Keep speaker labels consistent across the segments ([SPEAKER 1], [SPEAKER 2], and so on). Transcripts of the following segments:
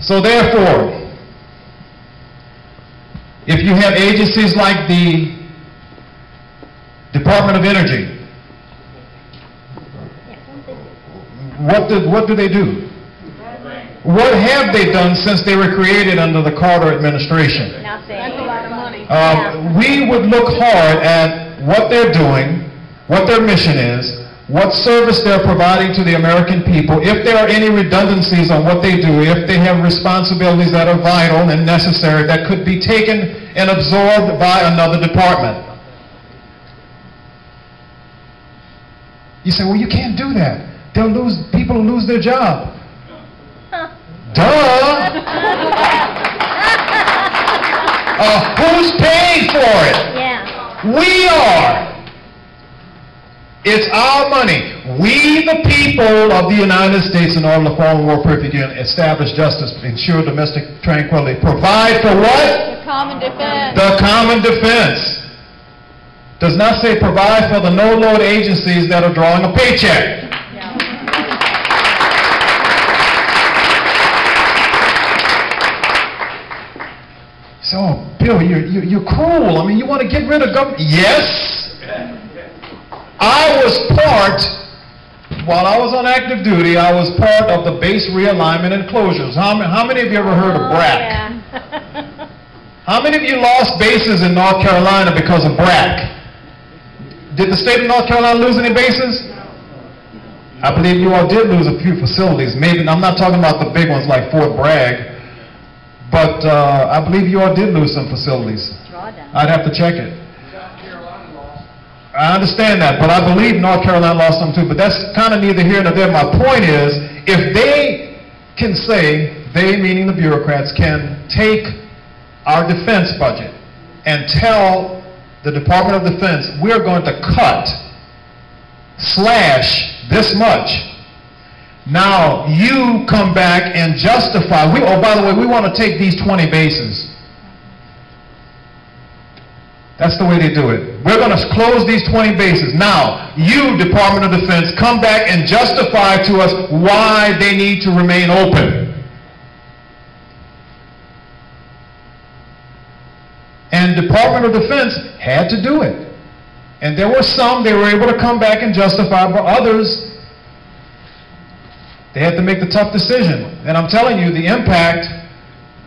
[SPEAKER 1] So therefore, if you have agencies like the Department of Energy, what do they do? What have they done since they were created under the Carter administration?
[SPEAKER 2] Nothing. That's a lot of money.
[SPEAKER 1] We would look hard at what they're doing, what their mission is, what service they're providing to the American people, if there are any redundancies on what they do, if they have responsibilities that are vital and necessary that could be taken and absorbed by another department. You say, well, you can't do that. People will lose their job. Duh! Who's paying for it?
[SPEAKER 2] Yeah.
[SPEAKER 1] We are. It's our money. We, the people of the United States, in order to form a more perfect union, establish justice, ensure domestic tranquility, provide for what?
[SPEAKER 2] The common defense.
[SPEAKER 1] The common defense. Does not say provide for the no-load agencies that are drawing a paycheck. So, Bill, you're cruel. I mean, you want to get rid of government? Yes. I was while I was on active duty, I was part of the base realignment and closures. How many of you ever heard of BRAC?
[SPEAKER 2] Yeah.
[SPEAKER 1] How many of you lost bases in North Carolina because of BRAC? Did the state of North Carolina lose any bases? I believe you all did lose a few facilities. Maybe, I'm not talking about the big ones like Fort Bragg, but I believe you all did lose some facilities. I'd have to check it. I understand that, but I believe North Carolina lost some too, but that's kind of neither here nor there. My point is, if they can say, they meaning the bureaucrats, can take our defense budget and tell the Department of Defense, we're going to slash this much. Now, you come back and justify, oh, by the way, we want to take these 20 bases. That's the way they do it. We're going to close these 20 bases. Now, you, Department of Defense, come back and justify to us why they need to remain open. And Department of Defense had to do it. And there were some they were able to come back and justify, but others, they had to make the tough decision. And I'm telling you, the impact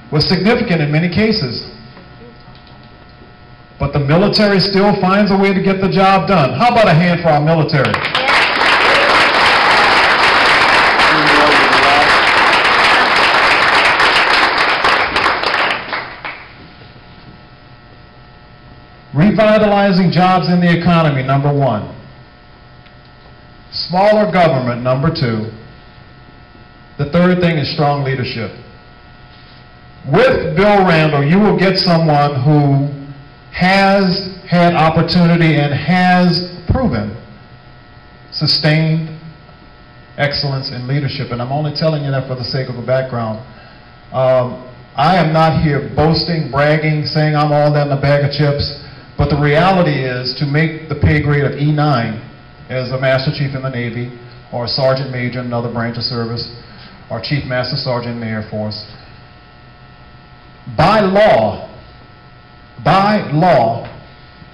[SPEAKER 1] was significant in many cases. But the military still finds a way to get the job done. How about a hand for our military? Revitalizing jobs in the economy, number one. Smaller government, number two. The third thing is strong leadership. With Bill Randall, you will get someone who has had opportunity and has proven sustained excellence in leadership. And I'm only telling you that for the sake of a background. I am not here boasting, bragging, saying I'm all that in a bag of chips. But the reality is, to make the pay grade of E9 as a Master Chief in the Navy, or a Sergeant Major in another branch of service, or Chief Master Sergeant in the Air Force, by law,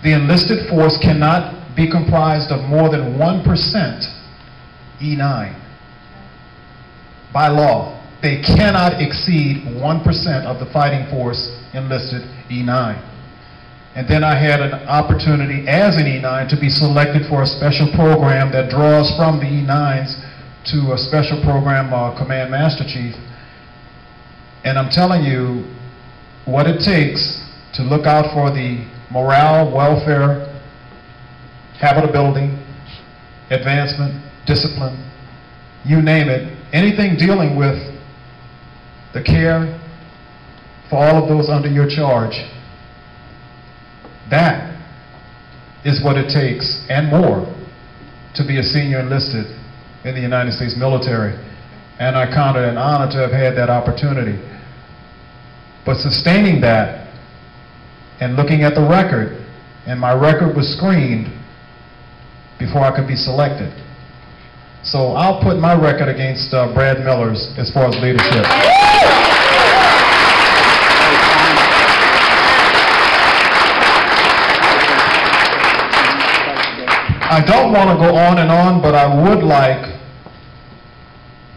[SPEAKER 1] the enlisted force cannot be comprised of more than 1% E9. By law, they cannot exceed 1% of the fighting force enlisted E9. And then I had an opportunity as an E9 to be selected for a special program that draws from the E9s to a special program, Command Master Chief. And I'm telling you what it takes to look out for the morale, welfare, habitability, advancement, discipline, you name it, anything dealing with the care for all of those under your charge. That is what it takes, and more, to be a senior enlisted in the United States military. And I count it an honor to have had that opportunity. But sustaining that and looking at the record, and my record was screened before I could be selected. So I'll put my record against Brad Miller's as far as leadership. I don't want to go on and on, but I would like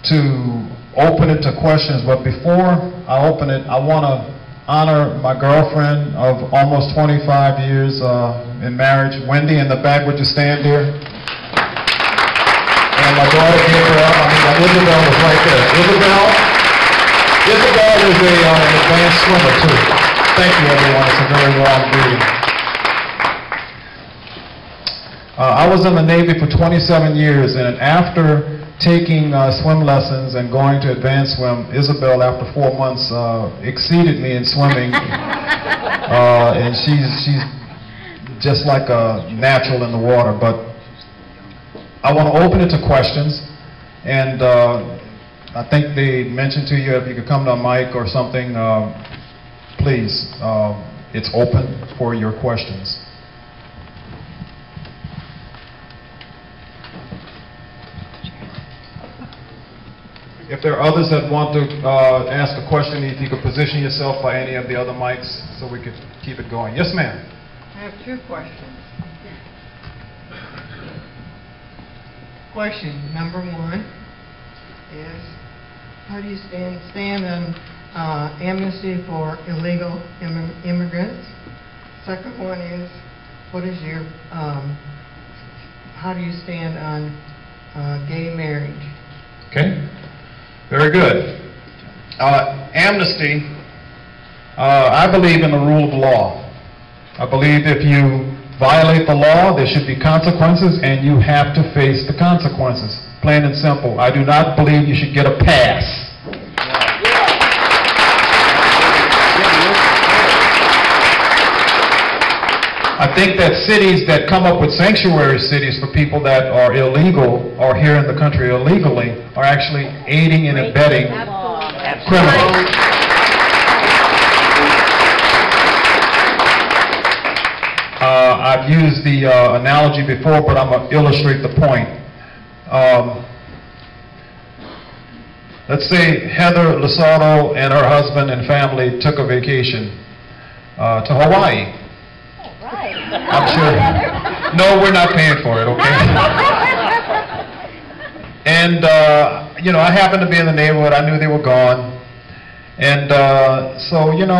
[SPEAKER 1] to open it to questions. But before I open it, I want to honor my girlfriend of almost 25 years in marriage. Wendy, in the back, would you stand here? And my daughter Gabrielle, Isabel was right there. Isabel is an advanced swimmer too. Thank you, everyone. It's a very warm greeting. I was in the Navy for 27 years, and after taking swim lessons and going to advanced swim, Isabel, after 4 months, exceeded me in swimming, and she's just like a natural in the water. But I want to open it to questions, and I think they mentioned to you if you could come to a mic or something, please. It's open for your questions. If there are others that want to ask a question, if you could position yourself by any of the other mics so we could keep it going. Yes, ma'am.
[SPEAKER 3] I have two questions. Question number one is, how do you stand on amnesty for illegal immigrants? Second one is, what is your, how do you stand on gay marriage?
[SPEAKER 1] Okay. Very good. Amnesty, I believe in the rule of law. I believe if you violate the law, there should be consequences, and you have to face the consequences. Plain and simple. I do not believe you should get a pass. I think that cities that come up with sanctuary cities for people that are illegal or here in the country illegally are actually aiding and abetting criminals. I've used the analogy before, but I'm going to illustrate the point. Let's say Heather Losado and her husband and family took a vacation to Hawaii. I'm sure. No, we're not paying for it, okay? And, you know, I happened to be in the neighborhood. I knew they were gone. And so, you know,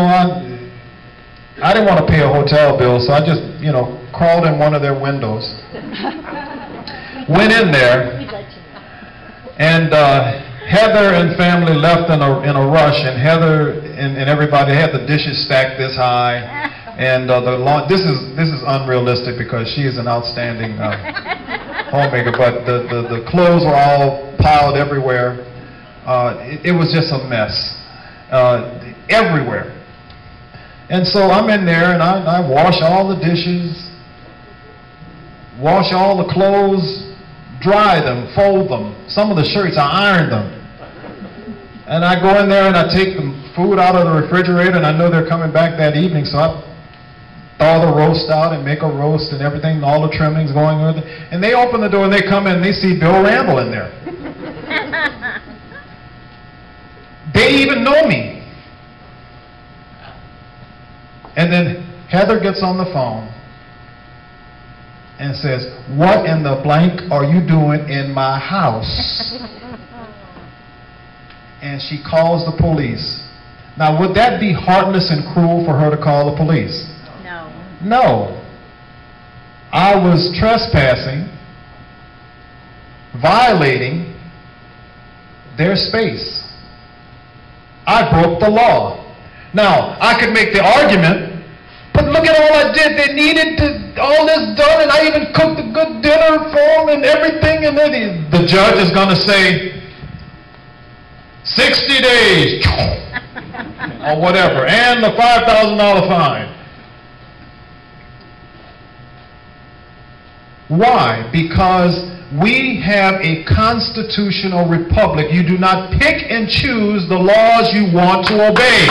[SPEAKER 1] I didn't want to pay a hotel bill, so I just, you know, crawled in one of their windows. Went in there. And Heather and family left in a rush, and Heather and everybody had the dishes stacked this high. And this is unrealistic because she is an outstanding homemaker, but the clothes were all piled everywhere. It was just a mess everywhere. And so I'm in there and I wash all the dishes, wash all the clothes, dry them, fold them. Some of the shirts, I iron them. And I go in there and I take the food out of the refrigerator, and I know they're coming back that evening, so I thaw the roast out and make a roast and everything, and all the trimmings going with it. And they open the door and they come in and they see Bill Randall in there. They even know me. And then Heather gets on the phone and says, "What in the blank are you doing in my house?" And she calls the police. Now, would that be heartless and cruel for her to call the police? No. I was trespassing, violating their space. I broke the law. Now, I could make the argument, but look at all I did. They needed all this done, and I even cooked a good dinner for them and everything, and then the judge is going to say, 60 days, or whatever, and the $5,000 fine. Why? Because we have a constitutional republic. You do not pick and choose the laws you want to obey.